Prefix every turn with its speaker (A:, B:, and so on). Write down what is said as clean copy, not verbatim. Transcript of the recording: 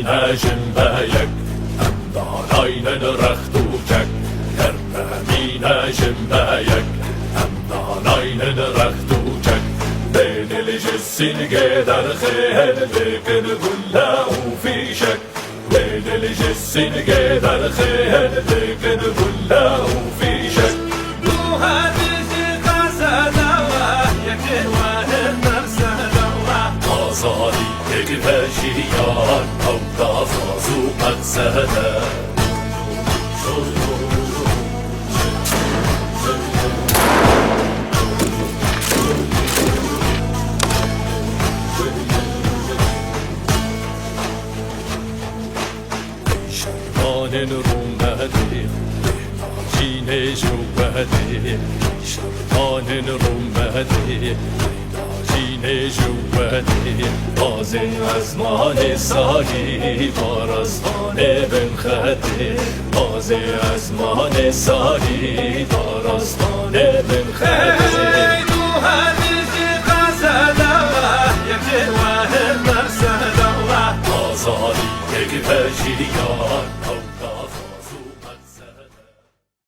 A: جنبيك أمدانين رختوجك كرمين جنبيك أمدانين رختوجك بين الجسين قدر خيل لكن كله في شك بين الجسين قدر خيل لكن كله في شك صادي يكفاشيان أو تفازو مقصدا شيطان رمادي جين جوادي شيطان رمادي جین جوادی تازه از مان سالی دارستان بن خدی تازه از مان سالی دارستان بن خدی
B: تو همیشه قصد یک واحد مرسد
A: آزادی یک پشیان